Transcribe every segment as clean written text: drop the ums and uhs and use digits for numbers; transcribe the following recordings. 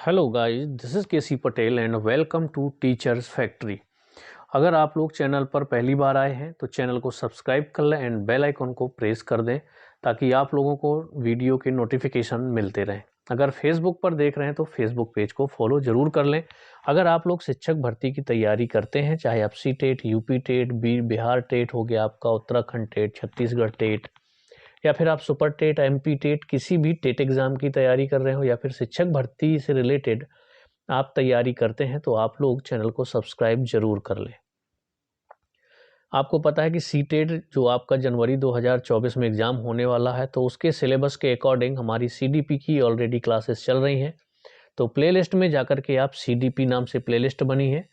Hello guys, this is K C Patel and welcome to teachers factory. अगर आप लोग channel पर पहली बार आए हैं तो चैनल को सब्सक्राइब कर लें एंड बेल आइकन को प्रेस कर दें ताकि आप लोगों को वीडियो के नोटिफिकेशन मिलते रहें। अगर फेसबुक पर देख रहे हैं तो फेसबुक पेज को फॉलो ज़रूर कर लें। अगर आप लोग शिक्षक भर्ती की तैयारी करते हैं, चाहे आप C TET, UP TET, Bihar TET हो गया आपका, उत्तराखंड टेट, छत्तीसगढ़ टेट, या फिर आप सुपर टेट, एमपी टेट, किसी भी टेट एग्ज़ाम की तैयारी कर रहे हो या फिर शिक्षक भर्ती से रिलेटेड आप तैयारी करते हैं, तो आप लोग चैनल को सब्सक्राइब ज़रूर कर लें। आपको पता है कि सी टेट जो आपका जनवरी 2024 में एग्ज़ाम होने वाला है, तो उसके सिलेबस के अकॉर्डिंग हमारी सीडीपी की ऑलरेडी क्लासेस चल रही हैं। तो प्लेलिस्ट में जाकर के आप सीडीपी नाम से प्लेलिस्ट बनी है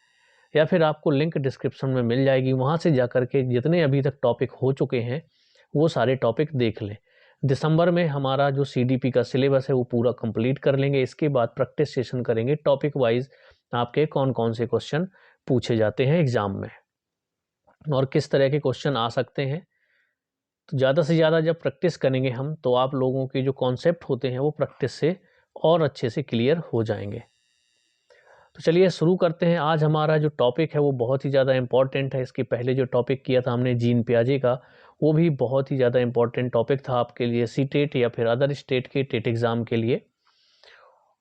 या फिर आपको लिंक डिस्क्रिप्शन में मिल जाएगी, वहाँ से जाकर के जितने अभी तक टॉपिक हो चुके हैं वो सारे टॉपिक देख लें। दिसंबर में हमारा जो सीडीपी का सिलेबस है वो पूरा कंप्लीट कर लेंगे। इसके बाद प्रैक्टिस सेशन करेंगे, टॉपिक वाइज आपके कौन कौन से क्वेश्चन पूछे जाते हैं एग्ज़ाम में और किस तरह के क्वेश्चन आ सकते हैं। तो ज़्यादा से ज़्यादा जब प्रैक्टिस करेंगे हम, तो आप लोगों के जो कॉन्सेप्ट होते हैं वो प्रैक्टिस से और अच्छे से क्लियर हो जाएंगे। तो चलिए शुरू करते हैं। आज हमारा जो टॉपिक है वो बहुत ही ज़्यादा इम्पॉर्टेंट है। इसके पहले जो टॉपिक किया था हमने जीन पियाजे का, वो भी बहुत ही ज़्यादा इम्पॉर्टेंट टॉपिक था आपके लिए, सी टेट या फिर अदर स्टेट के टेट एग्ज़ाम के लिए।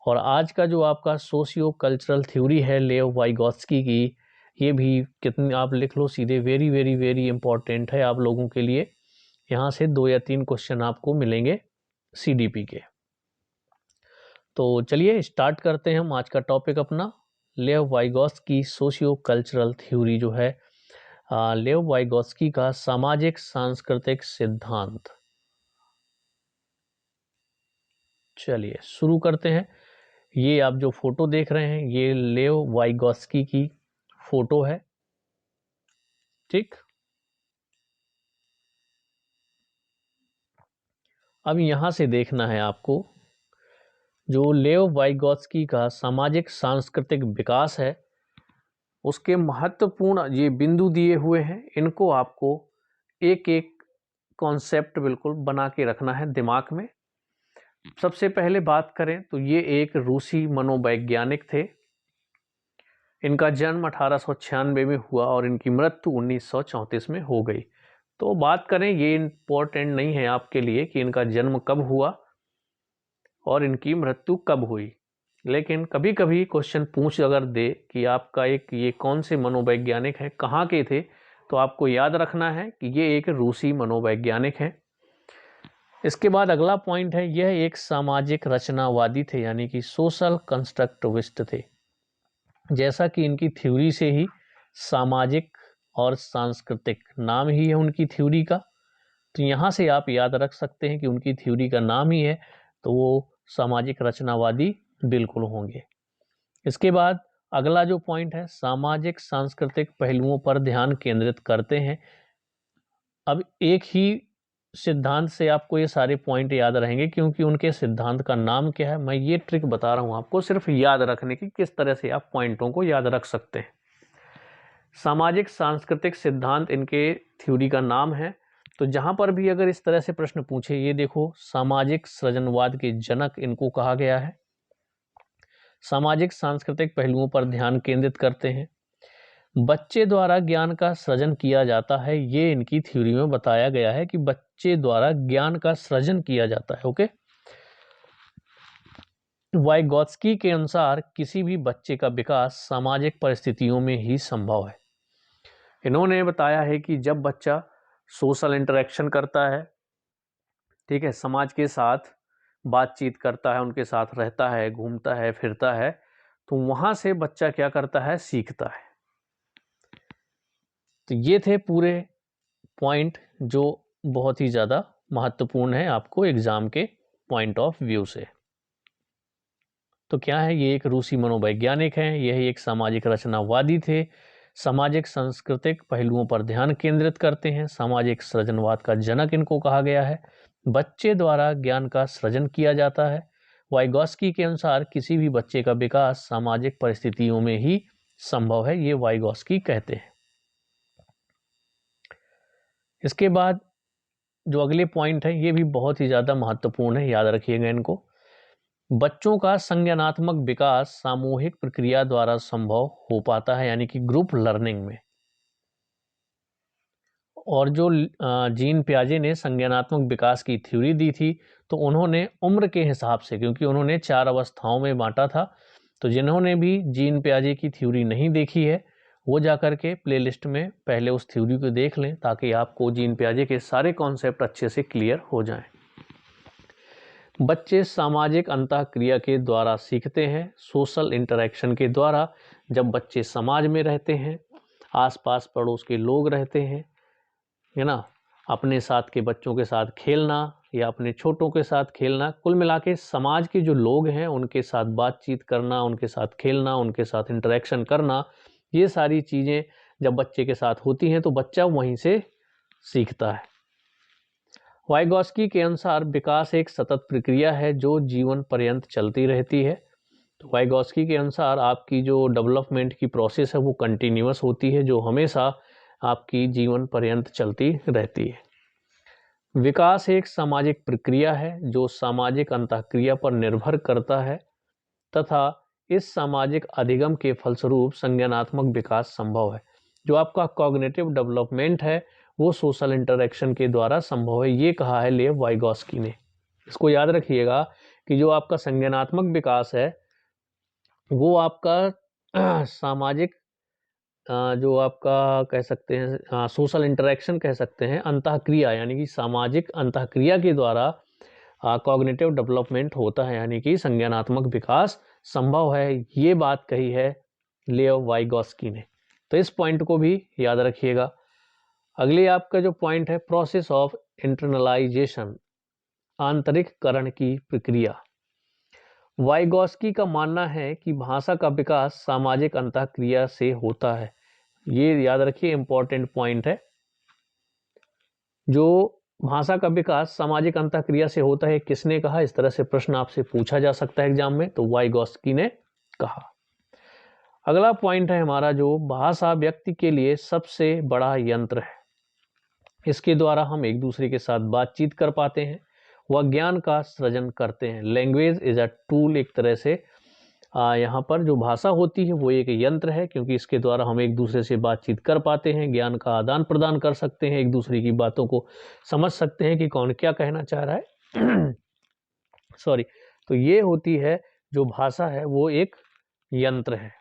और आज का जो आपका सोशियो कल्चरल थ्योरी है लेव वाइगॉत्स्की की, ये भी कितनी आप लिख लो सीधे, वेरी वेरी वेरी इंपॉर्टेंट है आप लोगों के लिए। यहाँ से 2 या 3 क्वेश्चन आपको मिलेंगे सीडीपी के। तो चलिए स्टार्ट करते हैं हम आज का टॉपिक अपना। लेव वाइगॉत्स्की सोशियो कल्चरल थ्योरी जो है, लेव वाइगॉत्स्की का सामाजिक सांस्कृतिक सिद्धांत। चलिए शुरू करते हैं। ये आप जो फोटो देख रहे हैं ये लेव वाइगॉत्स्की की फोटो है, ठीक। अब यहाँ से देखना है आपको, जो लेव वाइगॉत्स्की का सामाजिक सांस्कृतिक विकास है उसके महत्वपूर्ण ये बिंदु दिए हुए हैं। इनको आपको एक एक कॉन्सेप्ट बिल्कुल बना के रखना है दिमाग में। सबसे पहले बात करें तो ये एक रूसी मनोवैज्ञानिक थे। इनका जन्म 1896 में हुआ और इनकी मृत्यु 1934 में हो गई। तो बात करें, ये इम्पोर्टेंट नहीं है आपके लिए कि इनका जन्म कब हुआ और इनकी मृत्यु कब हुई, लेकिन कभी कभी क्वेश्चन पूछ अगर दे कि आपका एक ये कौन से मनोवैज्ञानिक हैं, कहाँ के थे, तो आपको याद रखना है कि ये एक रूसी मनोवैज्ञानिक हैं। इसके बाद अगला पॉइंट है, यह एक सामाजिक रचनावादी थे, यानी कि सोशल कंस्ट्रक्टिविस्ट थे। जैसा कि इनकी थ्योरी से ही सामाजिक और सांस्कृतिक नाम ही है उनकी थ्योरी का, तो यहाँ से आप याद रख सकते हैं कि उनकी थ्योरी का नाम ही है, तो वो सामाजिक रचनावादी बिल्कुल होंगे। इसके बाद अगला जो पॉइंट है, सामाजिक सांस्कृतिक पहलुओं पर ध्यान केंद्रित करते हैं। अब एक ही सिद्धांत से आपको ये सारे पॉइंट याद रहेंगे क्योंकि उनके सिद्धांत का नाम क्या है। मैं ये ट्रिक बता रहा हूँ आपको सिर्फ याद रखने की, किस तरह से आप पॉइंटों को याद रख सकते हैं। सामाजिक सांस्कृतिक सिद्धांत इनके थ्योरी का नाम है। तो जहाँ पर भी अगर इस तरह से प्रश्न पूछे, ये देखो, सामाजिक सृजनवाद के जनक इनको कहा गया है। सामाजिक सांस्कृतिक पहलुओं पर ध्यान केंद्रित करते हैं। बच्चे द्वारा ज्ञान का सृजन किया जाता है, ये इनकी थ्योरी में बताया गया है कि बच्चे द्वारा ज्ञान का सृजन किया जाता है। ओके। वाइगॉत्स्की के अनुसार किसी भी बच्चे का विकास सामाजिक परिस्थितियों में ही संभव है। इन्होंने बताया है कि जब बच्चा सोशल इंटरेक्शन करता है, ठीक है, समाज के साथ बातचीत करता है, उनके साथ रहता है, घूमता है, फिरता है, तो वहाँ से बच्चा क्या करता है, सीखता है। तो ये थे पूरे पॉइंट जो बहुत ही ज़्यादा महत्वपूर्ण है आपको एग्ज़ाम के पॉइंट ऑफ व्यू से। तो क्या है, ये एक रूसी मनोवैज्ञानिक हैं, यही एक सामाजिक रचनावादी थे, सामाजिक सांस्कृतिक पहलुओं पर ध्यान केंद्रित करते हैं, सामाजिक सृजनवाद का जनक इनको कहा गया है, बच्चे द्वारा ज्ञान का सृजन किया जाता है। वाइगॉत्स्की के अनुसार किसी भी बच्चे का विकास सामाजिक परिस्थितियों में ही संभव है, ये वाइगॉत्स्की कहते हैं। इसके बाद जो अगले पॉइंट है ये भी बहुत ही ज़्यादा महत्वपूर्ण है, याद रखिएगा इनको। बच्चों का संज्ञानात्मक विकास सामूहिक प्रक्रिया द्वारा संभव हो पाता है, यानी कि ग्रुप लर्निंग में। और जो जीन पियाजे ने संज्ञानात्मक विकास की थ्योरी दी थी, तो उन्होंने उम्र के हिसाब से, क्योंकि उन्होंने 4 अवस्थाओं में बांटा था, तो जिन्होंने भी जीन पियाजे की थ्योरी नहीं देखी है वो जाकर के प्लेलिस्ट में पहले उस थ्योरी को देख लें, ताकि आपको जीन पियाजे के सारे कॉन्सेप्ट अच्छे से क्लियर हो जाएं। बच्चे सामाजिक अंतःक्रिया के द्वारा सीखते हैं, सोशल इंटरेक्शन के द्वारा। जब बच्चे समाज में रहते हैं, आसपास पड़ोस के लोग रहते हैं, है ना, अपने साथ के बच्चों के साथ खेलना या अपने छोटों के साथ खेलना, कुल मिला के समाज के जो लोग हैं उनके साथ बातचीत करना, उनके साथ खेलना, उनके साथ इंटरेक्शन करना, ये सारी चीज़ें जब बच्चे के साथ होती हैं तो बच्चा वहीं से सीखता है। वाइगॉस्की के अनुसार विकास एक सतत प्रक्रिया है जो जीवन पर्यंत चलती रहती है। तो वाइगॉस्की के अनुसार आपकी जो डेवलपमेंट की प्रोसेस है वो कंटिन्यूअस होती है, जो हमेशा आपकी जीवन पर्यंत चलती रहती है। विकास एक सामाजिक प्रक्रिया है जो सामाजिक अंतःक्रिया पर निर्भर करता है तथा इस सामाजिक अधिगम के फलस्वरूप संज्ञानात्मक विकास संभव है। जो आपका कॉग्निटिव डेवलपमेंट है वो सोशल इंटरेक्शन के द्वारा संभव है, ये कहा है लेव वाइगॉस्की ने। इसको याद रखिएगा कि जो आपका संज्ञानात्मक विकास है वो आपका सामाजिक जो आपका कह सकते हैं सोशल इंटरेक्शन कह सकते हैं, अंतःक्रिया यानी कि सामाजिक अंतःक्रिया के द्वारा कॉग्निटिव डेवलपमेंट होता है, यानी कि संज्ञानात्मक विकास संभव है। ये बात कही है लेव वाइगॉस्की ने, तो इस पॉइंट को भी याद रखिएगा। अगली आपका जो पॉइंट है प्रोसेस ऑफ इंटरनलाइजेशन, आंतरिककरण की प्रक्रिया। वाइगॉस्की का मानना है कि भाषा का विकास सामाजिक अंतःक्रिया से होता है। ये याद रखिए, इंपॉर्टेंट पॉइंट है। जो भाषा का विकास सामाजिक अंतःक्रिया से होता है, किसने कहा? इस तरह से प्रश्न आपसे पूछा जा सकता है एग्जाम में, तो वाइगॉस्की ने कहा। अगला पॉइंट है हमारा, जो भाषा व्यक्ति के लिए सबसे बड़ा यंत्र है। इसके द्वारा हम एक दूसरे के साथ बातचीत कर पाते हैं, वह ज्ञान का सृजन करते हैं। लैंग्वेज इज अ टूल, एक तरह से यहाँ पर जो भाषा होती है वो एक यंत्र है, क्योंकि इसके द्वारा हम एक दूसरे से बातचीत कर पाते हैं, ज्ञान का आदान प्रदान कर सकते हैं, एक दूसरे की बातों को समझ सकते हैं कि कौन क्या कहना चाह रहा है। सॉरी, तो ये होती है जो भाषा है वो एक यंत्र है।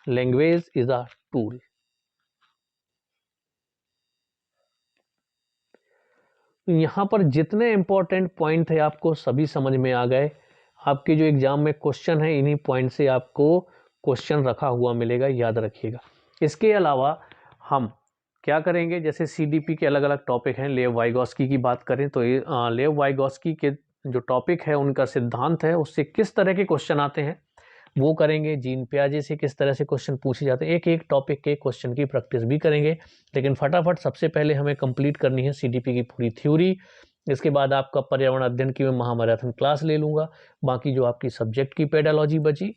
Language is a tool. यहाँ पर जितने इंपॉर्टेंट पॉइंट थे आपको सभी समझ में आ गए। आपके जो एग्जाम में क्वेश्चन है इन्हीं पॉइंट से आपको क्वेश्चन रखा हुआ मिलेगा, याद रखिएगा। इसके अलावा हम क्या करेंगे, जैसे सीडीपी के अलग अलग टॉपिक हैं, लेव वाइगॉस्की की बात करें तो लेव वाइगॉस्की के जो टॉपिक है उनका सिद्धांत है, उससे किस तरह के क्वेश्चन आते हैं वो करेंगे। जीन पियाजे से किस तरह से क्वेश्चन पूछे जाते हैं, एक एक टॉपिक के क्वेश्चन की प्रैक्टिस भी करेंगे। लेकिन फटाफट सबसे पहले हमें कंप्लीट करनी है सीडीपी की पूरी थ्योरी। इसके बाद आपका पर्यावरण अध्ययन की मैं महामैराथन क्लास ले लूँगा। बाकी जो आपकी सब्जेक्ट की पेडालॉजी बची,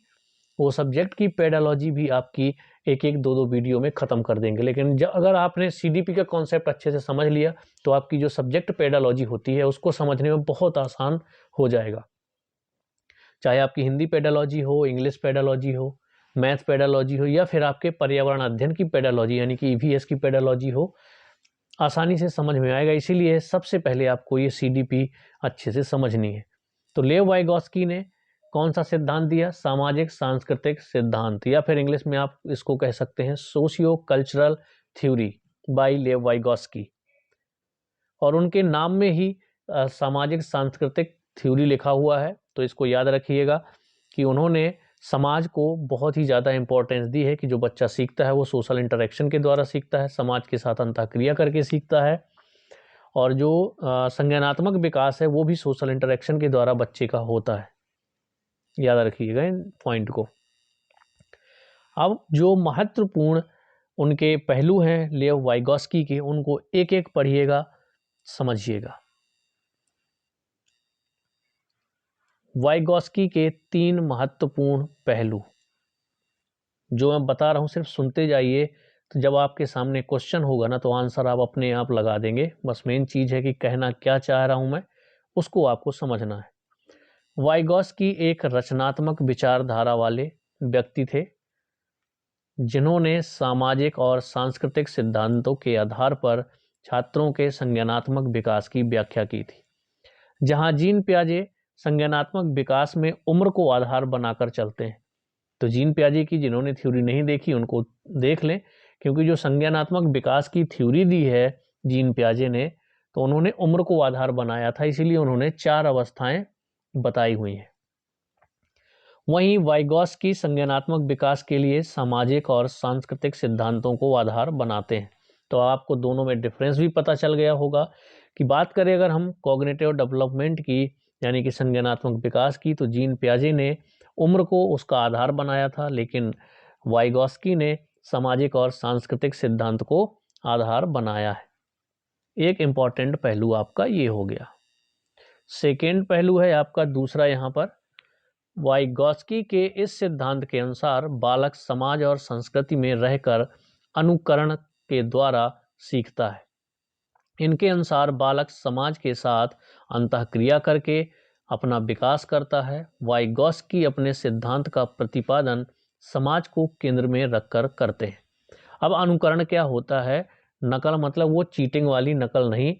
वो सब्जेक्ट की पेडालॉजी भी आपकी एक एक दो दो वीडियो में ख़त्म कर देंगे। लेकिन अगर आपने सीडीपी का कॉन्सेप्ट अच्छे से समझ लिया तो आपकी जो सब्जेक्ट पेडालॉजी होती है उसको समझने में बहुत आसान हो जाएगा। चाहे आपकी हिंदी पेडालॉजी हो, इंग्लिश पेडालॉजी हो, मैथ पेडालॉजी हो, या फिर आपके पर्यावरण अध्ययन की पेडालॉजी यानी कि ईवीएस की पेडालॉजी हो, आसानी से समझ में आएगा। इसीलिए सबसे पहले आपको ये सीडीपी अच्छे से समझनी है। तो लेव वाइगॉस्की ने कौन सा सिद्धांत दिया? सामाजिक सांस्कृतिक सिद्धांत, या फिर इंग्लिश में आप इसको कह सकते हैं सोशियो कल्चरल थ्योरी बाय लेव वाइगॉस्की। और उनके नाम में ही सामाजिक सांस्कृतिक थ्योरी लिखा हुआ है, तो इसको याद रखिएगा कि उन्होंने समाज को बहुत ही ज़्यादा इंपॉर्टेंस दी है कि जो बच्चा सीखता है वो सोशल इंटरेक्शन के द्वारा सीखता है, समाज के साथ अंतःक्रिया करके सीखता है, और जो संज्ञानात्मक विकास है वो भी सोशल इंटरेक्शन के द्वारा बच्चे का होता है। याद रखिएगा इन पॉइंट को। अब जो महत्वपूर्ण उनके पहलू हैं लेव वाइगॉस्की के, उनको एक एक पढ़िएगा, समझिएगा। वाइगॉस्की के 3 महत्वपूर्ण पहलू जो मैं बता रहा हूँ, सिर्फ सुनते जाइए, तो जब आपके सामने क्वेश्चन होगा ना तो आंसर आप अपने आप लगा देंगे। बस मेन चीज़ है कि कहना क्या चाह रहा हूँ मैं, उसको आपको समझना है। वाइगॉस्की एक रचनात्मक विचारधारा वाले व्यक्ति थे जिन्होंने सामाजिक और सांस्कृतिक सिद्धांतों के आधार पर छात्रों के संज्ञानात्मक विकास की व्याख्या की थी। जहां जीन पियाजे संज्ञानात्मक विकास में उम्र को आधार बनाकर चलते हैं, तो जीन पियाजे की जिन्होंने थ्योरी नहीं देखी उनको देख लें, क्योंकि जो संज्ञानात्मक विकास की थ्योरी दी है जीन पियाजे ने, तो उन्होंने उम्र को आधार बनाया था, इसीलिए उन्होंने 4 अवस्थाएं बताई हुई हैं। वहीं वाइगॉस्की संज्ञानात्मक विकास के लिए सामाजिक और सांस्कृतिक सिद्धांतों को आधार बनाते हैं। तो आपको दोनों में डिफरेंस भी पता चल गया होगा कि बात करें अगर हम कॉग्निटिव डेवलपमेंट की यानी कि संज्ञानात्मक विकास की, तो जीन पियाजे ने उम्र को उसका आधार बनाया था, लेकिन वाइगॉस्की ने सामाजिक और सांस्कृतिक सिद्धांत को आधार बनाया है। एक इम्पॉर्टेंट पहलू आपका ये हो गया। सेकेंड पहलू है आपका दूसरा यहाँ पर, वाइगॉस्की के इस सिद्धांत के अनुसार बालक समाज और संस्कृति में रहकर अनुकरण के द्वारा सीखता है। इनके अनुसार बालक समाज के साथ अंतःक्रिया करके अपना विकास करता है। वाइगॉस्की अपने सिद्धांत का प्रतिपादन समाज को केंद्र में रखकर करते हैं। अब अनुकरण क्या होता है? नकल मतलब वो चीटिंग वाली नकल नहीं।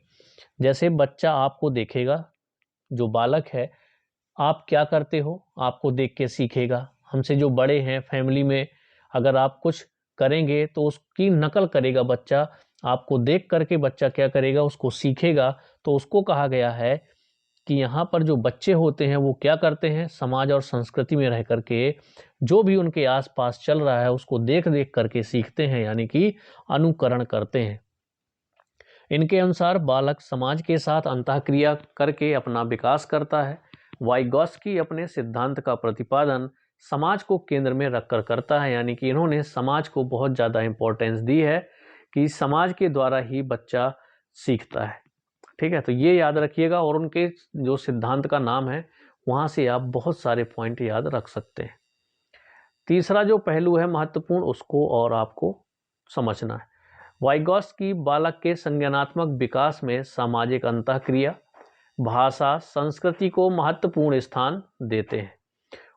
जैसे बच्चा आपको देखेगा, जो बालक है, आप क्या करते हो आपको देख के सीखेगा। हमसे जो बड़े हैं फैमिली में, अगर आप कुछ करेंगे तो उसकी नकल करेगा बच्चा, आपको देख करके बच्चा क्या करेगा, उसको सीखेगा। तो उसको कहा गया है कि यहाँ पर जो बच्चे होते हैं वो क्या करते हैं, समाज और संस्कृति में रह करके जो भी उनके आसपास चल रहा है उसको देख देख करके सीखते हैं, यानी कि अनुकरण करते हैं। इनके अनुसार बालक समाज के साथ अंतःक्रिया करके अपना विकास करता है। वाइगॉस्की अपने सिद्धांत का प्रतिपादन समाज को केंद्र में रखकर करता है, यानी कि इन्होंने समाज को बहुत ज़्यादा इम्पोर्टेंस दी है कि समाज के द्वारा ही बच्चा सीखता है। ठीक है, तो ये याद रखिएगा, और उनके जो सिद्धांत का नाम है वहाँ से आप बहुत सारे पॉइंट याद रख सकते हैं। तीसरा जो पहलू है महत्वपूर्ण, उसको और आपको समझना है। वाइगॉस्की बालक के संज्ञानात्मक विकास में सामाजिक अंतःक्रिया, भाषा, संस्कृति को महत्वपूर्ण स्थान देते हैं।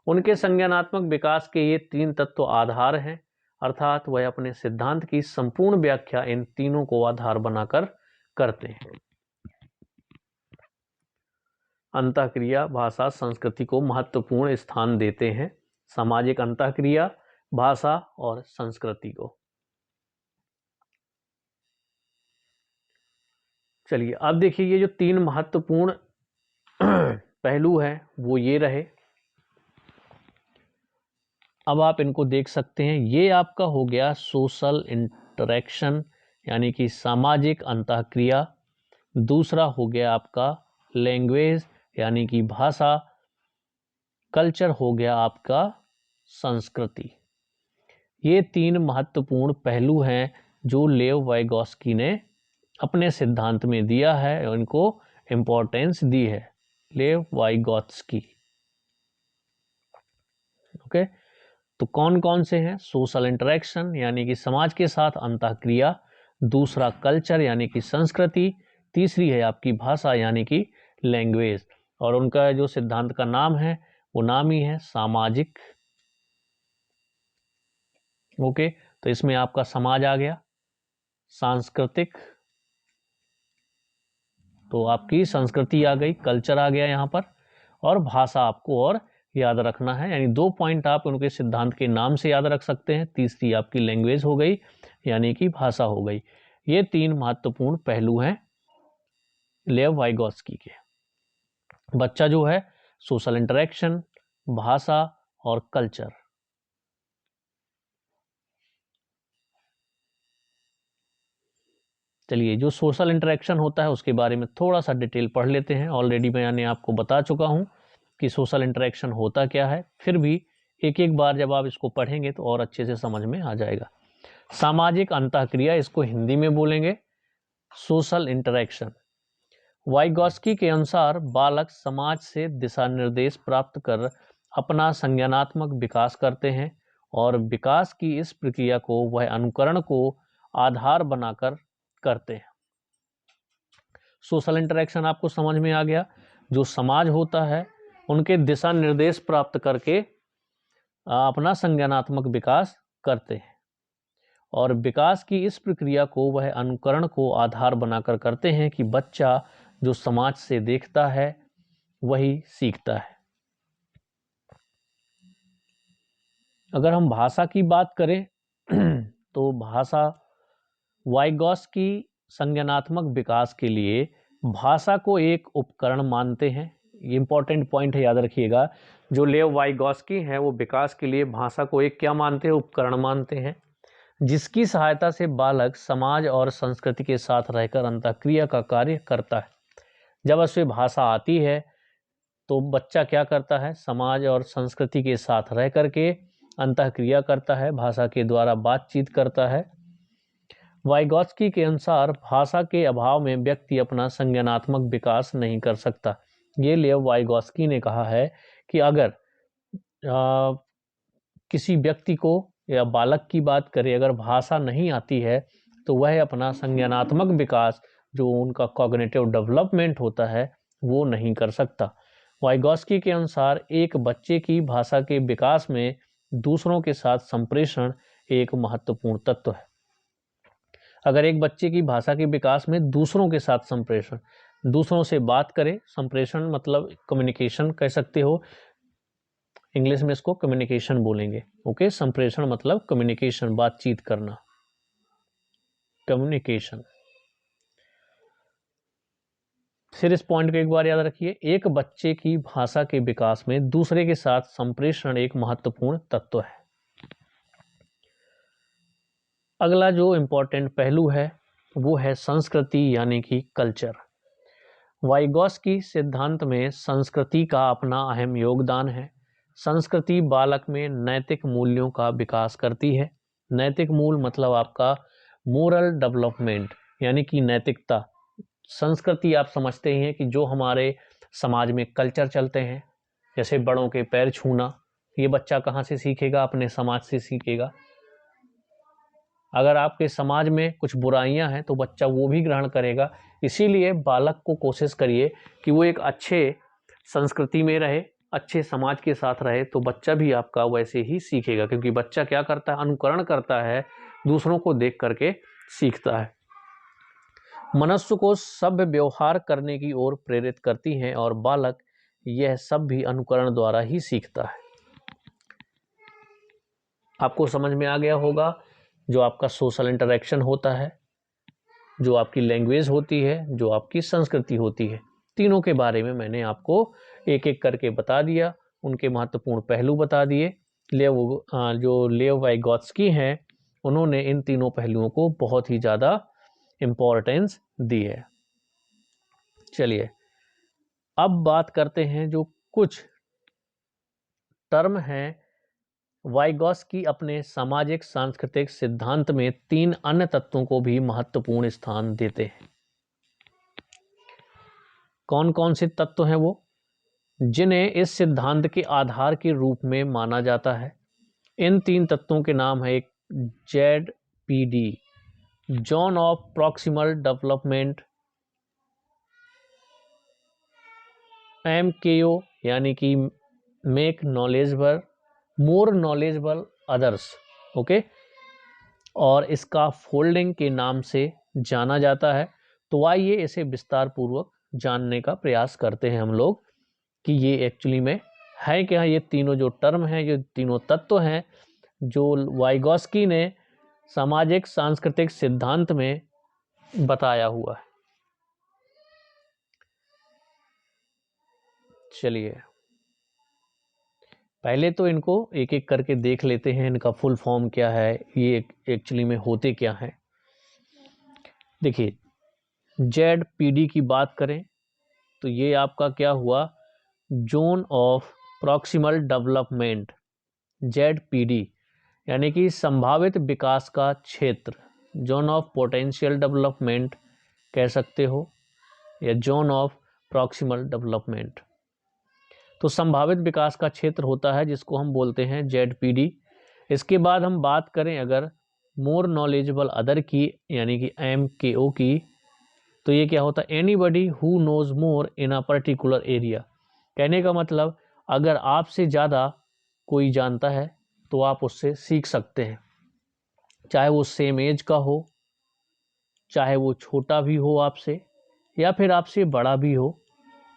उनके संज्ञानात्मक विकास के ये 3 तत्व आधार हैं, अर्थात वह अपने सिद्धांत की संपूर्ण व्याख्या इन तीनों को आधार बनाकर करते हैं। अंतःक्रिया, भाषा, संस्कृति को महत्वपूर्ण स्थान देते हैं। सामाजिक अंतःक्रिया, भाषा और संस्कृति को। चलिए अब देखिए, ये जो 3 महत्वपूर्ण पहलू हैं वो ये रहे। अब आप इनको देख सकते हैं। ये आपका हो गया सोशल इंटरेक्शन यानी कि सामाजिक अंतःक्रिया। दूसरा हो गया आपका लैंग्वेज यानी कि भाषा। कल्चर हो गया आपका संस्कृति। ये 3 महत्वपूर्ण पहलू हैं जो लेव वाइगॉस्की ने अपने सिद्धांत में दिया है और इनको इम्पोर्टेंस दी है, लेव वाइगॉत्स्की। ओके, तो कौन कौन से हैं? सोशल इंटरेक्शन यानी कि समाज के साथ अंतःक्रिया, दूसरा कल्चर यानी कि संस्कृति, तीसरी है आपकी भाषा यानी कि लैंग्वेज, और उनका जो सिद्धांत का नाम है वो नाम ही है सामाजिक। ओके, तो इसमें आपका समाज आ गया, सांस्कृतिक तो आपकी संस्कृति आ गई, कल्चर आ गया यहाँ पर, और भाषा आपको और याद रखना है। यानी 2 पॉइंट आप उनके सिद्धांत के नाम से याद रख सकते हैं। तीसरी आपकी लैंग्वेज हो गई यानी कि भाषा हो गई। ये 3 महत्वपूर्ण पहलू हैं लेव वाइगॉस्की के। बच्चा जो है सोशल इंटरेक्शन, भाषा और कल्चर। चलिए, जो सोशल इंटरेक्शन होता है उसके बारे में थोड़ा सा डिटेल पढ़ लेते हैं। ऑलरेडी मैंने आपको बता चुका हूँ कि सोशल इंटरेक्शन होता क्या है, फिर भी एक एक बार जब आप इसको पढ़ेंगे तो और अच्छे से समझ में आ जाएगा। सामाजिक अंतःक्रिया, इसको हिंदी में बोलेंगे सोशल इंटरेक्शन। वाइगॉस्की के अनुसार बालक समाज से दिशा निर्देश प्राप्त कर अपना संज्ञानात्मक विकास करते हैं, और विकास की इस प्रक्रिया को वह अनुकरण को आधार बनाकर करते हैं। सोशल इंटरेक्शन आपको समझ में आ गया। जो समाज होता है उनके दिशा निर्देश प्राप्त करके अपना संज्ञानात्मक विकास करते हैं। और विकास की इस प्रक्रिया को वह अनुकरण को आधार बनाकर करते हैं कि बच्चा जो समाज से देखता है वही सीखता है। अगर हम भाषा की बात करें तो भाषा वाइगॉस्की संज्ञानात्मक विकास के लिए भाषा को एक उपकरण मानते हैं। ये इंपॉर्टेंट पॉइंट है, याद रखिएगा। जो लेव वाइगॉस्की हैं वो विकास के लिए भाषा को एक क्या मानते हैं? उपकरण मानते हैं, जिसकी सहायता से बालक समाज और संस्कृति के साथ रहकर अंतःक्रिया का कार्य करता है। जब उससे भाषा आती है तो बच्चा क्या करता है? समाज और संस्कृति के साथ रह करके अंतःक्रिया करता है, भाषा के द्वारा बातचीत करता है। वाइगॉत्स्की के अनुसार भाषा के अभाव में व्यक्ति अपना संज्ञानात्मक विकास नहीं कर सकता। ये लेव वाइगॉत्स्की ने कहा है कि अगर किसी व्यक्ति को या बालक की बात करें, अगर भाषा नहीं आती है तो वह अपना संज्ञानात्मक विकास, जो उनका कॉग्निटिव डेवलपमेंट होता है, वो नहीं कर सकता। वाइगॉत्स्की के अनुसार एक बच्चे की भाषा के विकास में दूसरों के साथ संप्रेषण एक महत्वपूर्ण तत्व है। अगर एक बच्चे की भाषा के विकास में दूसरों के साथ संप्रेषण, दूसरों से बात करें, संप्रेषण मतलब कम्युनिकेशन कह सकते हो, इंग्लिश में इसको कम्युनिकेशन बोलेंगे। ओके, संप्रेषण मतलब कम्युनिकेशन, बातचीत करना, कम्युनिकेशन। फिर इस पॉइंट को एक बार याद रखिए, एक बच्चे की भाषा के विकास में दूसरे के साथ संप्रेषण एक महत्वपूर्ण तत्व है। अगला जो इम्पोर्टेंट पहलू है वो है संस्कृति यानी कि कल्चर। वाइगॉत्स्की सिद्धांत में संस्कृति का अपना अहम योगदान है। संस्कृति बालक में नैतिक मूल्यों का विकास करती है। नैतिक मूल मतलब आपका मोरल डेवलपमेंट यानी कि नैतिकता। संस्कृति आप समझते ही हैं कि जो हमारे समाज में कल्चर चलते हैं, जैसे बड़ों के पैर छूना, ये बच्चा कहाँ से सीखेगा? अपने समाज से सीखेगा। अगर आपके समाज में कुछ बुराइयां हैं तो बच्चा वो भी ग्रहण करेगा। इसीलिए बालक को कोशिश करिए कि वो एक अच्छे संस्कृति में रहे, अच्छे समाज के साथ रहे, तो बच्चा भी आपका वैसे ही सीखेगा, क्योंकि बच्चा क्या करता है? अनुकरण करता है, दूसरों को देख करके सीखता है। मनुष्य को सभ्य व्यवहार करने की ओर प्रेरित करती हैं और बालक यह सब भी अनुकरण द्वारा ही सीखता है। आपको समझ में आ गया होगा, जो आपका सोशल इंटरेक्शन होता है, जो आपकी लैंग्वेज होती है, जो आपकी संस्कृति होती है, तीनों के बारे में मैंने आपको एक एक करके बता दिया, उनके महत्वपूर्ण पहलू बता दिए। जो लेव वाइगॉत्स्की हैं उन्होंने इन तीनों पहलुओं को बहुत ही ज़्यादा इम्पोर्टेंस दी है। चलिए अब बात करते हैं जो कुछ टर्म हैं। वाइगॉत्स्की अपने सामाजिक सांस्कृतिक सिद्धांत में 3 अन्य तत्वों को भी महत्वपूर्ण स्थान देते हैं। कौन कौन से तत्व हैं वो, जिन्हें इस सिद्धांत के आधार के रूप में माना जाता है? इन 3 तत्वों के नाम है, एक ZPD, zone of proximal development, MKO यानी कि make knowledgeable more knowledgeable others, okay, और इसका फोल्डिंग के नाम से जाना जाता है। तो आइए इसे विस्तार पूर्वक जानने का प्रयास करते हैं हम लोग कि ये एक्चुअली में है क्या। ये तीनों जो टर्म हैं, ये तीनों तत्व हैं जो वाइगॉत्स्की ने सामाजिक सांस्कृतिक सिद्धांत में बताया हुआ है। चलिए पहले तो इनको एक एक करके देख लेते हैं, इनका फुल फॉर्म क्या है, ये एक्चुअली में होते क्या हैं। देखिए ZPD की बात करें तो ये आपका क्या हुआ? Zone of proximal development, ZPD यानी कि संभावित विकास का क्षेत्र, जोन ऑफ पोटेंशियल डेवलपमेंट कह सकते हो, या जोन ऑफ प्रॉक्सिमल डेवलपमेंट। तो संभावित विकास का क्षेत्र होता है जिसको हम बोलते हैं ZPD। इसके बाद हम बात करें अगर मोर नॉलेजेबल अदर की यानी कि MKO की, तो ये क्या होता है? Anybody who knows more in a particular area. कहने का मतलब अगर आपसे ज़्यादा कोई जानता है तो आप उससे सीख सकते हैं, चाहे वो सेम एज का हो, चाहे वो छोटा भी हो आपसे या फिर आपसे बड़ा भी हो,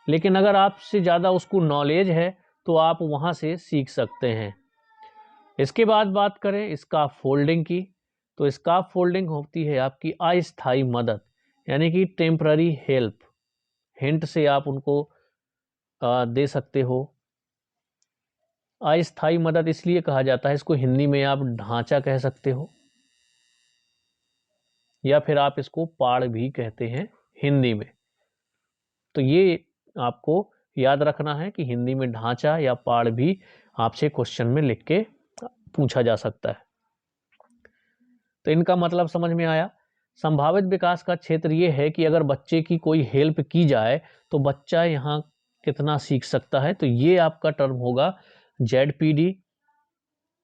लेकिन अगर आपसे ज़्यादा उसको नॉलेज है तो आप वहाँ से सीख सकते हैं। इसके बाद बात करें स्कार्फ फोल्डिंग की, तो स्कार्फ फोल्डिंग होती है आपकी अस्थायी मदद, यानी कि टेम्पररी हेल्प। हिंट से आप उनको दे सकते हो। अस्थायी मदद इसलिए कहा जाता है, इसको हिंदी में आप ढांचा कह सकते हो या फिर आप इसको पाड़ भी कहते हैं हिंदी में। तो ये आपको याद रखना है कि हिंदी में ढांचा या पाड़ भी आपसे क्वेश्चन में लिख के पूछा जा सकता है। तो इनका मतलब समझ में आया। संभावित विकास का क्षेत्र ये है कि अगर बच्चे की कोई हेल्प की जाए तो बच्चा यहाँ कितना सीख सकता है। तो ये आपका टर्म होगा ZPD,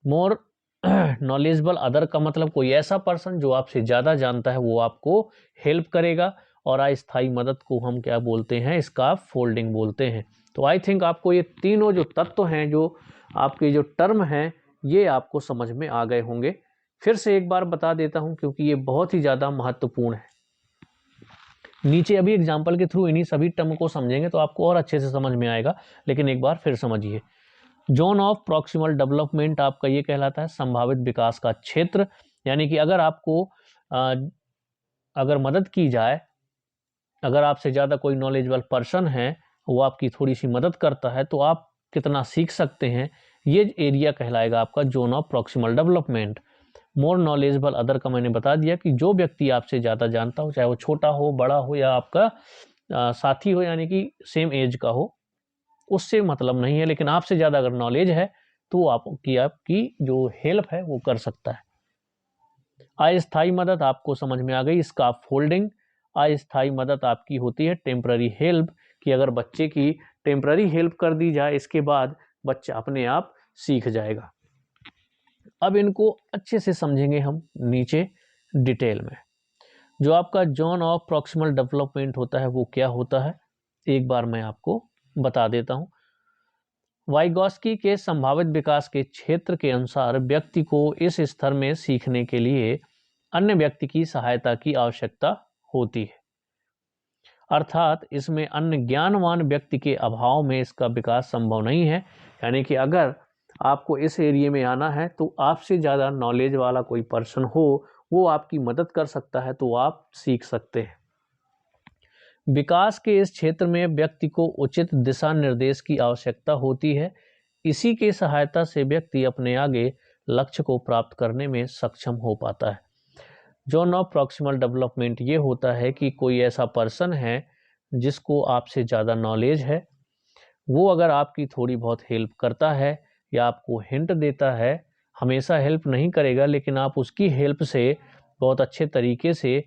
मोर नॉलेजेबल अदर का मतलब कोई ऐसा पर्सन जो आपसे ज़्यादा जानता है वो आपको हेल्प करेगा, और अस्थायी मदद को हम क्या बोलते हैं, स्कार्फ फोल्डिंग बोलते हैं। तो आई थिंक आपको ये तीनों जो तत्व हैं, जो आपके जो टर्म हैं, ये आपको समझ में आ गए होंगे। फिर से एक बार बता देता हूं क्योंकि ये बहुत ही ज़्यादा महत्वपूर्ण है। नीचे अभी एग्जाम्पल के थ्रू इन्हीं सभी टर्म को समझेंगे तो आपको और अच्छे से समझ में आएगा, लेकिन एक बार फिर समझिए। जोन ऑफ प्रॉक्सिमल डेवलपमेंट आपका ये कहलाता है संभावित विकास का क्षेत्र, यानी कि अगर आपको अगर मदद की जाए, अगर आपसे ज़्यादा कोई नॉलेजेबल पर्सन है, वो आपकी थोड़ी सी मदद करता है, तो आप कितना सीख सकते हैं, ये एरिया कहलाएगा आपका zone of proximal development. More knowledgeable other का मैंने बता दिया कि जो व्यक्ति आपसे ज़्यादा जानता हो, चाहे वो छोटा हो, बड़ा हो या आपका साथी हो, यानी कि सेम एज का हो, उससे मतलब नहीं है, लेकिन आपसे ज़्यादा अगर नॉलेज है तो आपकी जो हेल्प है वो कर सकता है। अस्थायी मदद आपको समझ में आ गई, स्कार्फ फोल्डिंग। अस्थायी मदद आपकी होती है टेम्पररी हेल्प, कि अगर बच्चे की टेम्पररी हेल्प कर दी जाए, इसके बाद बच्चा अपने आप सीख जाएगा। अब इनको अच्छे से समझेंगे हम नीचे डिटेल में। जो आपका जोन ऑफ प्रॉक्सिमल डेवलपमेंट होता है वो क्या होता है, एक बार मैं आपको बता देता हूँ। वाइगॉस्की के संभावित विकास के क्षेत्र के अनुसार व्यक्ति को इस स्तर में सीखने के लिए अन्य व्यक्ति की सहायता की आवश्यकता होती है, अर्थात इसमें अन्य ज्ञानवान व्यक्ति के अभाव में इसका विकास संभव नहीं है। यानी कि अगर आपको इस एरिया में आना है तो आपसे ज़्यादा नॉलेज वाला कोई पर्सन हो, वो आपकी मदद कर सकता है, तो आप सीख सकते हैं। विकास के इस क्षेत्र में व्यक्ति को उचित दिशा निर्देश की आवश्यकता होती है। इसी के सहायता से व्यक्ति अपने आगे लक्ष्य को प्राप्त करने में सक्षम हो पाता है। जोन ऑफ प्रॉक्सिमल डेवलपमेंट ये होता है कि कोई ऐसा पर्सन है जिसको आपसे ज़्यादा नॉलेज है, वो अगर आपकी थोड़ी बहुत हेल्प करता है या आपको हिंट देता है, हमेशा हेल्प नहीं करेगा, लेकिन आप उसकी हेल्प से बहुत अच्छे तरीके से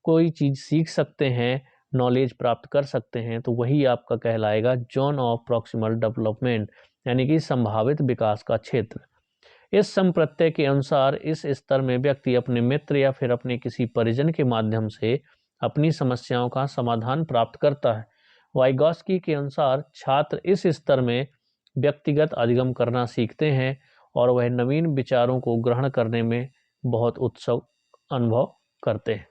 कोई चीज़ सीख सकते हैं, नॉलेज प्राप्त कर सकते हैं, तो वही आपका कहलाएगा जोन ऑफ प्रॉक्सिमल डेवलपमेंट, यानी कि संभावित विकास का क्षेत्र। इस संप्रत्यय के अनुसार इस स्तर में व्यक्ति अपने मित्र या फिर अपने किसी परिजन के माध्यम से अपनी समस्याओं का समाधान प्राप्त करता है। वाइगॉस्की के अनुसार छात्र इस स्तर में व्यक्तिगत अधिगम करना सीखते हैं और वह नवीन विचारों को ग्रहण करने में बहुत उत्सुक अनुभव करते हैं।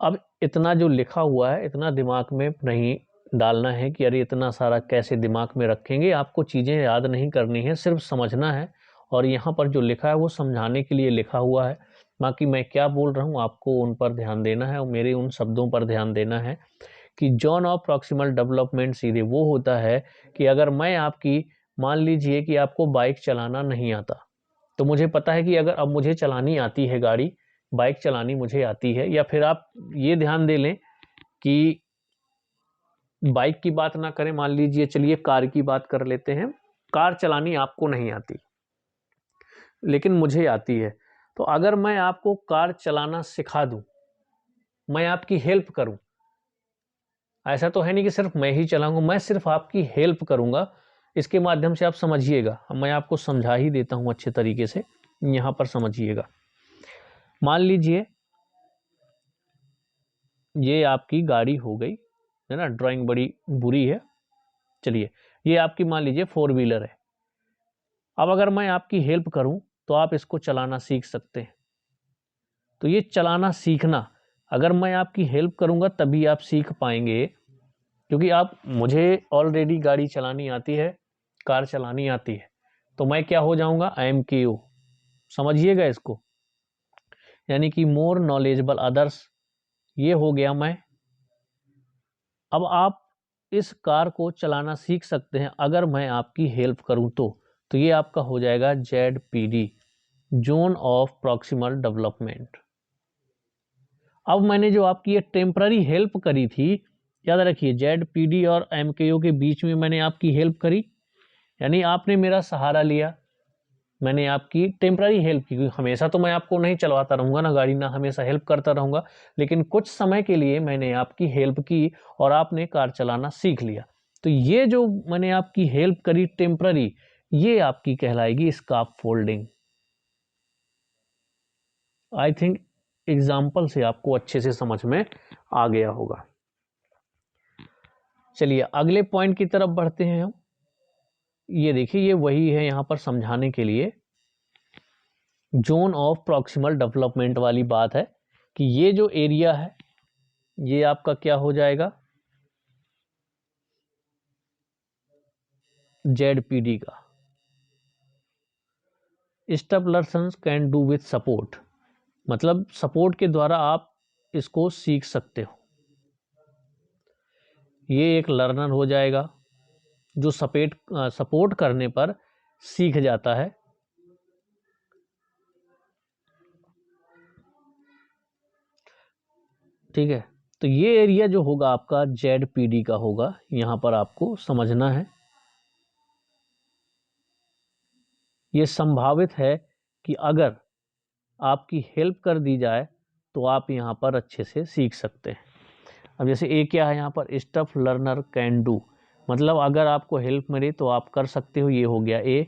अब इतना जो लिखा हुआ है, इतना दिमाग में नहीं डालना है कि अरे इतना सारा कैसे दिमाग में रखेंगे। आपको चीज़ें याद नहीं करनी है, सिर्फ समझना है। और यहाँ पर जो लिखा है वो समझाने के लिए लिखा हुआ है, बाकी मैं क्या बोल रहा हूँ आपको उन पर ध्यान देना है और मेरे उन शब्दों पर ध्यान देना है कि जोन ऑफ प्रॉक्सिमल डेवलपमेंट सीधे वो होता है कि अगर मैं आपकी, मान लीजिए कि आपको बाइक चलाना नहीं आता, तो मुझे पता है कि अगर अब मुझे चलानी आती है गाड़ी, बाइक चलानी मुझे आती है, या फिर आप ये ध्यान दे लें कि बाइक की बात ना करें, मान लीजिए चलिए कार की बात कर लेते हैं। कार चलानी आपको नहीं आती लेकिन मुझे आती है, तो अगर मैं आपको कार चलाना सिखा दूं, मैं आपकी हेल्प करूं, ऐसा तो है नहीं कि सिर्फ मैं ही चलाऊंगा, मैं सिर्फ आपकी हेल्प करूंगा, इसके माध्यम से आप समझिएगा। मैं आपको समझा ही देता हूं अच्छे तरीके से, यहां पर समझिएगा। मान लीजिए ये आपकी गाड़ी हो गई है ना, ड्राइंग बड़ी बुरी है, चलिए, ये आपकी मान लीजिए 4 व्हीलर है। अब अगर मैं आपकी हेल्प करूं तो आप इसको चलाना सीख सकते हैं। तो ये चलाना सीखना, अगर मैं आपकी हेल्प करूंगा तभी आप सीख पाएंगे, क्योंकि आप मुझे ऑलरेडी गाड़ी चलानी आती है, कार चलानी आती है, तो मैं क्या हो जाऊंगा, IMKO। समझिएगा इसको, यानी कि मोर नॉलेजेबल अदर्स, ये हो गया मैं। अब आप इस कार को चलाना सीख सकते हैं अगर मैं आपकी हेल्प करूं तो ये आपका हो जाएगा ZPD, zone of proximal development. अब मैंने जो आपकी ये टेम्पररी हेल्प करी थी, याद रखिए ZPD और MKO के बीच में मैंने आपकी हेल्प करी, यानी आपने मेरा सहारा लिया, मैंने आपकी टेम्पररी हेल्प की। हमेशा तो मैं आपको नहीं चलवाता रहूँगा ना गाड़ी, ना हमेशा हेल्प करता रहूँगा, लेकिन कुछ समय के लिए मैंने आपकी हेल्प की और आपने कार चलाना सीख लिया। तो ये जो मैंने आपकी हेल्प करी टेम्पररी, ये आपकी कहलाएगी scarf folding. I think example से आपको अच्छे से समझ में आ गया होगा। चलिए अगले पॉइंट की तरफ बढ़ते हैं हम। ये देखिए, ये वही है यहाँ पर समझाने के लिए, जोन ऑफ प्रॉक्सिमल डेवलपमेंट वाली बात है कि ये जो एरिया है ये आपका क्या हो जाएगा, ZPD का। स्टेपलर्सन्स कैन डू विथ सपोर्ट, मतलब सपोर्ट के द्वारा आप इसको सीख सकते हो। ये एक लर्नर हो जाएगा जो सपोर्ट करने पर सीख जाता है। ठीक है, तो ये एरिया जो होगा आपका ZPD का होगा, यहां पर आपको समझना है। ये संभावित है कि अगर आपकी हेल्प कर दी जाए तो आप यहाँ पर अच्छे से सीख सकते हैं। अब जैसे ए क्या है यहाँ पर, स्टफ लर्नर कैन डू, मतलब अगर आपको हेल्प मिले तो आप कर सकते हो, ये हो गया A.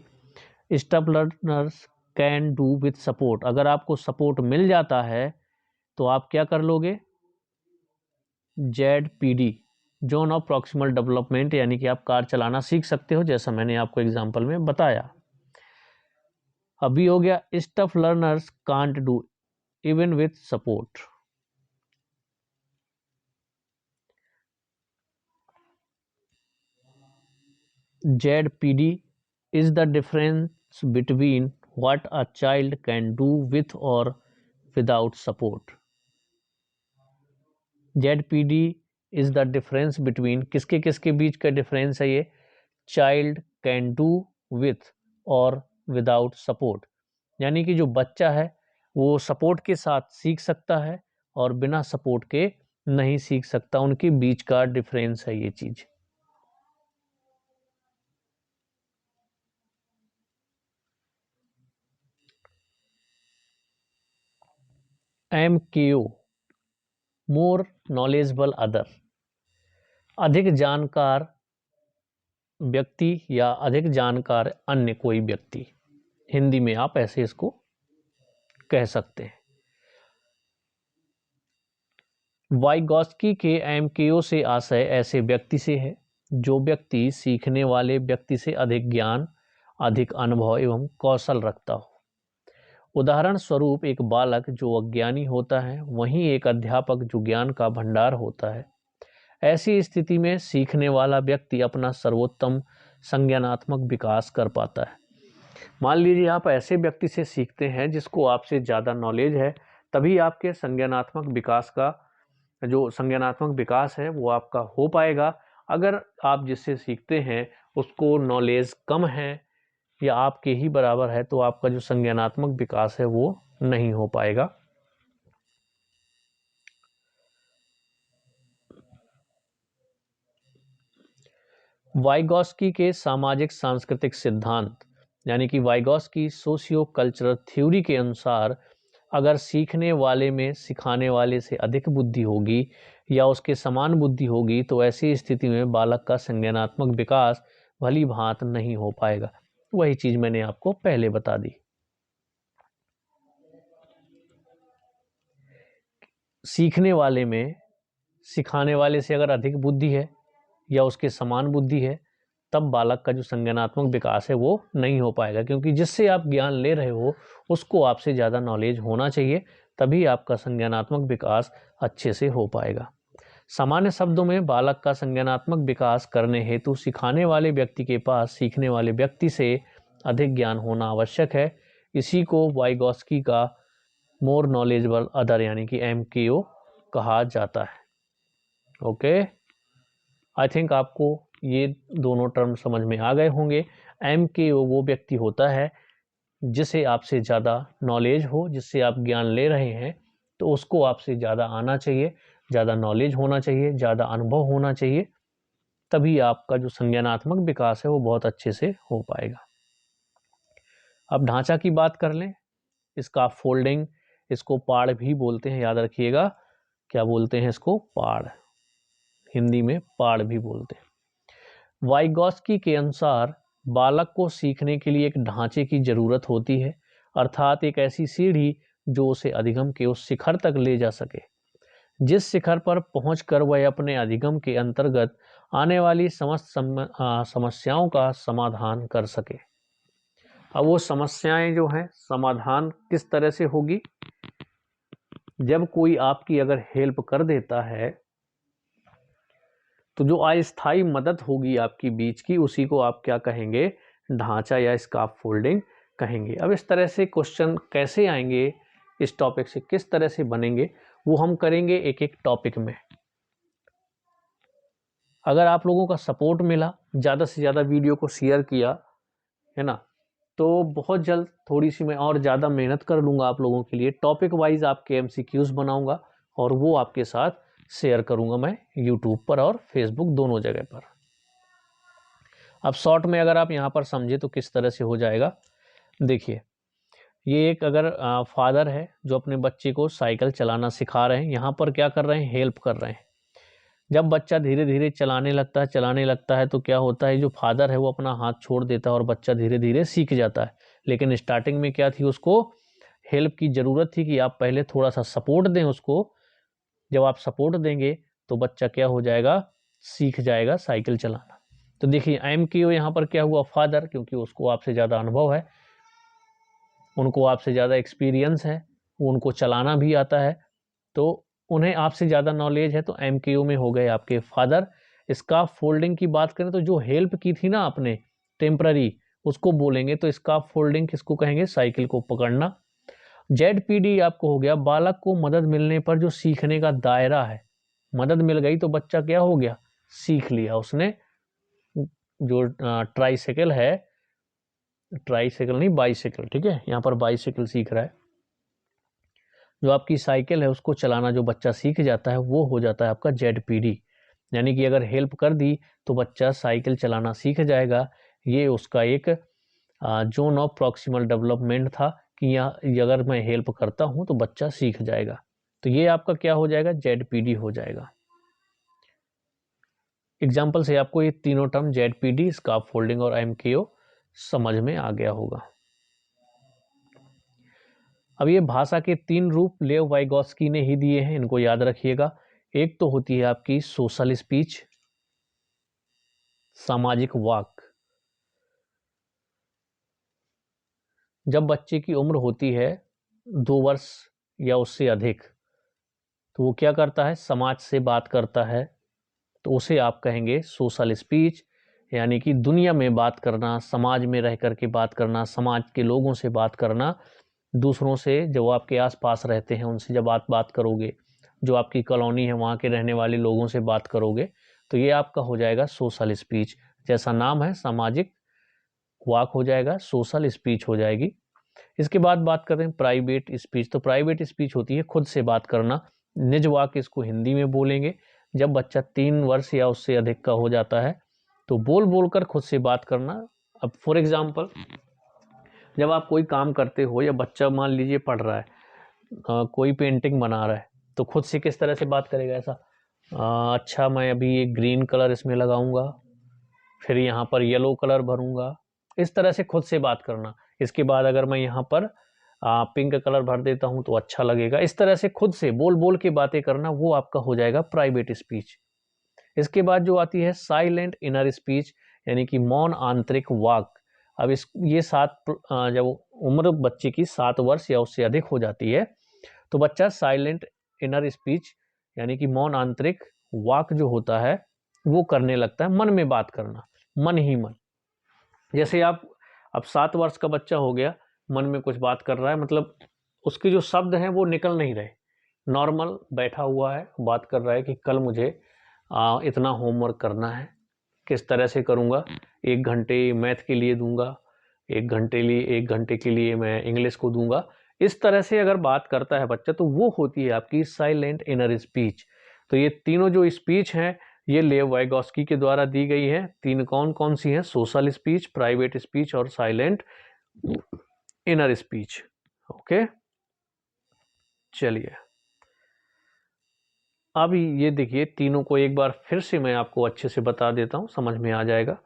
Stuff learners can do with support, अगर आपको सपोर्ट मिल जाता है तो आप क्या कर लोगे, ZPD, zone of proximal development, यानी कि आप कार चलाना सीख सकते हो, जैसा मैंने आपको एग्जाम्पल में बताया। अभी हो गया stuff learners can't do even with support. ZPD is the difference between what a child can do with or without support. ZPD is the difference between, किसके किसके बीच का डिफरेंस है ये, चाइल्ड कैन डू विथ और without support, यानी कि जो बच्चा है वो सपोर्ट के साथ सीख सकता है और बिना सपोर्ट के नहीं सीख सकता, उनके बीच का डिफरेंस है ये चीज। MKO, मोर नॉलेजेबल अदर, अधिक जानकार व्यक्ति या अधिक जानकार अन्य कोई व्यक्ति, हिंदी में आप ऐसे इसको कह सकते हैं। वाइगॉस्की के MKO से आशय ऐसे व्यक्ति से है जो व्यक्ति सीखने वाले व्यक्ति से अधिक ज्ञान, अधिक अनुभव एवं कौशल रखता हो। उदाहरण स्वरूप एक बालक जो अज्ञानी होता है, वहीं एक अध्यापक जो ज्ञान का भंडार होता है। ऐसी स्थिति में सीखने वाला व्यक्ति अपना सर्वोत्तम संज्ञानात्मक विकास कर पाता है। मान लीजिए आप ऐसे व्यक्ति से सीखते हैं जिसको आपसे ज़्यादा नॉलेज है, तभी आपके संज्ञानात्मक विकास का जो संज्ञानात्मक विकास है वो आपका हो पाएगा। अगर आप जिससे सीखते हैं उसको नॉलेज कम है या आपके ही बराबर है तो आपका जो संज्ञानात्मक विकास है वो नहीं हो पाएगा। वाइगॉस्की के सामाजिक सांस्कृतिक सिद्धांत, यानी कि वाइगॉस्की सोशियो कल्चरल थ्योरी के अनुसार अगर सीखने वाले में सिखाने वाले से अधिक बुद्धि होगी या उसके समान बुद्धि होगी तो ऐसी स्थिति में बालक का संज्ञानात्मक विकास भली भांत नहीं हो पाएगा। वही चीज मैंने आपको पहले बता दी। सीखने वाले में सिखाने वाले से अगर अधिक बुद्धि है या उसके समान बुद्धि है तब बालक का जो संज्ञानात्मक विकास है वो नहीं हो पाएगा, क्योंकि जिससे आप ज्ञान ले रहे हो उसको आपसे ज़्यादा नॉलेज होना चाहिए, तभी आपका संज्ञानात्मक विकास अच्छे से हो पाएगा। सामान्य शब्दों में बालक का संज्ञानात्मक विकास करने हेतु सिखाने वाले व्यक्ति के पास सीखने वाले व्यक्ति से अधिक ज्ञान होना आवश्यक है। इसी को वाइगॉस्की का मोर नॉलेजेबल अदर यानी कि MKO कहा जाता है। ओके, आई थिंक आपको ये दोनों टर्म समझ में आ गए होंगे। MKO वो व्यक्ति होता है जिसे आपसे ज़्यादा नॉलेज हो, जिससे आप ज्ञान ले रहे हैं तो उसको आपसे ज़्यादा आना चाहिए, ज़्यादा नॉलेज होना चाहिए, ज़्यादा अनुभव होना चाहिए, तभी आपका जो संज्ञानात्मक विकास है वो बहुत अच्छे से हो पाएगा। अब ढांचा की बात कर लें, इसका फोल्डिंग, इसको पाड़ भी बोलते हैं, याद रखिएगा। क्या बोलते हैं इसको? पाड़, हिंदी में पाड़ भी बोलते हैं। वाइगॉस्की के अनुसार बालक को सीखने के लिए एक ढांचे की जरूरत होती है, अर्थात एक ऐसी सीढ़ी जो उसे अधिगम के उस शिखर तक ले जा सके जिस शिखर पर पहुंचकर वह अपने अधिगम के अंतर्गत आने वाली समस्त समस्याओं का समाधान कर सके। अब वो समस्याएं जो हैं समाधान किस तरह से होगी? जब कोई आपकी अगर हेल्प कर देता है तो जो अस्थायी मदद होगी आपकी बीच की, उसी को आप क्या कहेंगे? ढांचा या स्कैफोल्डिंग कहेंगे। अब इस तरह से क्वेश्चन कैसे आएंगे, इस टॉपिक से किस तरह से बनेंगे, वो हम करेंगे एक एक टॉपिक में। अगर आप लोगों का सपोर्ट मिला, ज़्यादा से ज़्यादा वीडियो को शेयर किया, है ना, तो बहुत जल्द थोड़ी सी मैं और ज़्यादा मेहनत कर लूँगा आप लोगों के लिए। टॉपिक वाइज आपके MCQs बनाऊँगा और वो आपके साथ शेयर करूँगा मैं यूट्यूब पर और फेसबुक दोनों जगह पर। अब शॉर्ट में अगर आप यहाँ पर समझे तो किस तरह से हो जाएगा, देखिए, ये एक अगर फादर है जो अपने बच्चे को साइकिल चलाना सिखा रहे हैं, यहाँ पर क्या कर रहे हैं? हेल्प कर रहे हैं। जब बच्चा धीरे धीरे चलाने लगता है तो क्या होता है, जो फादर है वो अपना हाथ छोड़ देता है और बच्चा धीरे धीरे सीख जाता है। लेकिन स्टार्टिंग में क्या थी, उसको हेल्प की ज़रूरत थी कि आप पहले थोड़ा सा सपोर्ट दें उसको। जब आप सपोर्ट देंगे तो बच्चा क्या हो जाएगा? सीख जाएगा साइकिल चलाना। तो देखिए MKO यहाँ पर क्या हुआ? फादर, क्योंकि उसको आपसे ज़्यादा अनुभव है, उनको आपसे ज़्यादा एक्सपीरियंस है, उनको चलाना भी आता है, तो उन्हें आपसे ज़्यादा नॉलेज है, तो MKO में हो गए आपके फादर। स्कार्फ फोल्डिंग की बात करें तो जो हेल्प की थी ना आपने टेम्पररी, उसको बोलेंगे तो स्कार्फ फोल्डिंग किसको कहेंगे? साइकिल को पकड़ना। ZPD आपको हो गया बालक को मदद मिलने पर जो सीखने का दायरा है, मदद मिल गई तो बच्चा क्या हो गया? सीख लिया उसने। जो ट्राइसाइकिल है, ट्राइसाइकिल नहीं बाइसाइकिल, ठीक है, यहाँ पर बाइसाइकिल सीख रहा है। जो आपकी साइकिल है उसको चलाना जो बच्चा सीख जाता है वो हो जाता है आपका ZPD, यानी कि अगर हेल्प कर दी तो बच्चा साइकिल चलाना सीख जाएगा। ये उसका एक जोन ऑफ प्रॉक्सिमल डेवलपमेंट था कि यहाँ अगर मैं हेल्प करता हूँ तो बच्चा सीख जाएगा। तो ये आपका क्या हो जाएगा? ZPD हो जाएगा। एग्जाम्पल से आपको ये तीनों टर्म ZPD, स्कार्फ फोल्डिंग और MKO समझ में आ गया होगा। अब ये भाषा के 3 रूप लेव वाइगॉस्की ने ही दिए हैं, इनको याद रखिएगा। एक तो होती है आपकी सोशल स्पीच, सामाजिक वाक। जब बच्चे की उम्र होती है 2 वर्ष या उससे अधिक, तो वो क्या करता है? समाज से बात करता है, तो उसे आप कहेंगे सोशल स्पीच, यानी कि दुनिया में बात करना, समाज में रह कर के बात करना, समाज के लोगों से बात करना, दूसरों से जो आपके आसपास रहते हैं उनसे जब आप बात करोगे, जो आपकी कॉलोनी है वहाँ के रहने वाले लोगों से बात करोगे, तो ये आपका हो जाएगा सोशल स्पीच। जैसा नाम है सामाजिक वाक हो जाएगा, सोशल स्पीच हो जाएगी। इसके बाद बात करते हैं प्राइवेट स्पीच। तो प्राइवेट स्पीच होती है खुद से बात करना, निज वाक इसको हिंदी में बोलेंगे। जब बच्चा 3 वर्ष या उससे अधिक का हो जाता है तो बोल बोल कर खुद से बात करना। अब फॉर एग्जाम्पल, जब आप कोई काम करते हो या बच्चा मान लीजिए पढ़ रहा है, कोई पेंटिंग बना रहा है, तो खुद से किस तरह से बात करेगा? ऐसा, अच्छा मैं अभी ये ग्रीन कलर इसमें लगाऊंगा, फिर यहाँ पर येलो कलर भरूंगा, इस तरह से खुद से बात करना। इसके बाद अगर मैं यहाँ पर पिंक कलर भर देता हूँ तो अच्छा लगेगा, इस तरह से खुद से बोल बोल के बातें करना, वो आपका हो जाएगा प्राइवेट स्पीच। इसके बाद जो आती है साइलेंट इनर स्पीच, यानी कि मौन आंतरिक वाक। अब ये जब उम्र बच्चे की 7 वर्ष या उससे अधिक हो जाती है तो बच्चा साइलेंट इनर स्पीच यानी कि मौन आंतरिक वाक जो होता है वो करने लगता है, मन में बात करना, मन ही मन। जैसे आप अब 7 वर्ष का बच्चा हो गया, मन में कुछ बात कर रहा है, मतलब उसके जो शब्द हैं वो निकल नहीं रहे, नॉर्मल बैठा हुआ है, बात कर रहा है कि कल मुझे इतना होमवर्क करना है, किस तरह से करूँगा, 1 घंटे मैथ के लिए दूंगा, 1 घंटे के लिए मैं इंग्लिश को दूंगा। इस तरह से अगर बात करता है बच्चा तो वो होती है आपकी साइलेंट इनर स्पीच। तो ये तीनों जो स्पीच हैं ये लेव वाइगोस्की के द्वारा दी गई है। 3 कौन कौन सी हैं? सोशल स्पीच, प्राइवेट स्पीच और साइलेंट इनर स्पीच। ओके, चलिए अब ये देखिए तीनों को एक बार फिर से मैं आपको अच्छे से बता देता हूँ, समझ में आ जाएगा।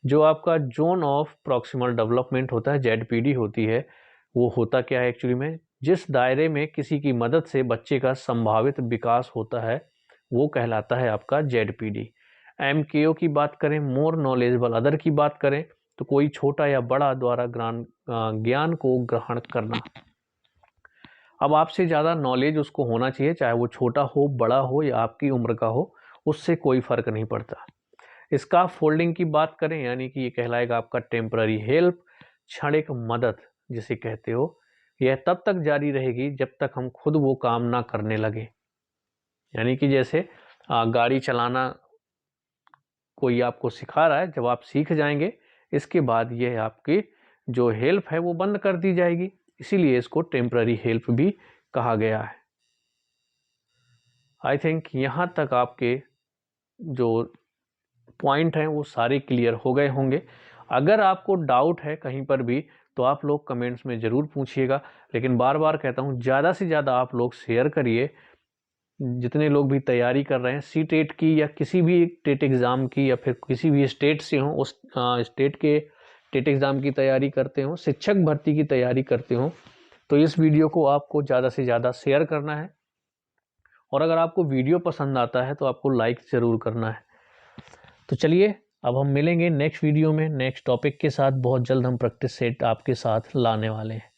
जो आपका जोन ऑफ प्रॉक्सिमल डेवलपमेंट होता है, जेडपीडी होती है, वो होता क्या है एक्चुअली में? जिस दायरे में किसी की मदद से बच्चे का संभावित विकास होता है वो कहलाता है आपका जेडपीडी। एमकेओ की बात करें, मोर नॉलेजेबल अदर की बात करें तो कोई छोटा या बड़ा द्वारा ज्ञान को ग्रहण करना। अब आपसे ज़्यादा नॉलेज उसको होना चाहिए, चाहे वो छोटा हो, बड़ा हो या आपकी उम्र का हो, उससे कोई फर्क नहीं पड़ता। इसका फोल्डिंग की बात करें यानी कि ये कहलाएगा आपका टेम्पररी हेल्प, क्षणिक मदद जिसे कहते हो। यह तब तक जारी रहेगी जब तक हम खुद वो काम ना करने लगे। यानी कि जैसे गाड़ी चलाना कोई आपको सिखा रहा है, जब आप सीख जाएंगे इसके बाद यह आपकी जो हेल्प है वो बंद कर दी जाएगी, इसीलिए इसको टेम्पररी हेल्प भी कहा गया है। आई थिंक यहाँ तक आपके जो पॉइंट हैं वो सारे क्लियर हो गए होंगे। अगर आपको डाउट है कहीं पर भी तो आप लोग कमेंट्स में ज़रूर पूछिएगा, लेकिन बार बार कहता हूँ ज़्यादा से ज़्यादा आप लोग शेयर करिए। जितने लोग भी तैयारी कर रहे हैं सी टेट की या किसी भी टेट एग्ज़ाम की या फिर किसी भी स्टेट से हों, उस स्टेट के टेट एग्ज़ाम की तैयारी करते हों, शिक्षक भर्ती की तैयारी करते हों, तो इस वीडियो को आपको ज़्यादा से ज़्यादा शेयर करना है। और अगर आपको वीडियो पसंद आता है तो आपको लाइक ज़रूर करना है। तो चलिए अब हम मिलेंगे नेक्स्ट वीडियो में नेक्स्ट टॉपिक के साथ। बहुत जल्द हम प्रैक्टिस सेट आपके साथ लाने वाले हैं।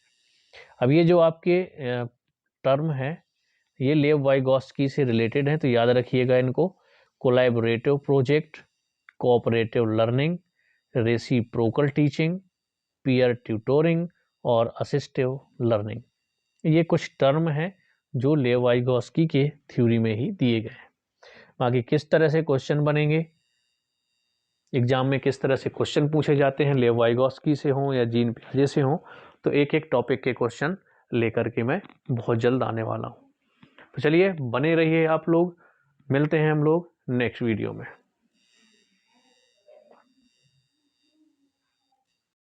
अब ये जो आपके टर्म है ये लेव वाइगोस्की से रिलेटेड है, तो याद रखिएगा इनको। Collaborative project, cooperative learning, reciprocal teaching, peer tutoring और असिस्टिव लर्निंग, ये कुछ टर्म हैं जो लेव वाइगोस्की के थ्योरी में ही दिए गए हैं। बाकी किस तरह से क्वेश्चन बनेंगे एग्जाम में, किस तरह से क्वेश्चन पूछे जाते हैं, लेव वाइगोस्की से हों या जीन पियाजे से हों, तो एक एक टॉपिक के क्वेश्चन लेकर के मैं बहुत जल्द आने वाला हूँ। तो चलिए बने रहिए आप लोग, मिलते हैं हम लोग नेक्स्ट वीडियो में।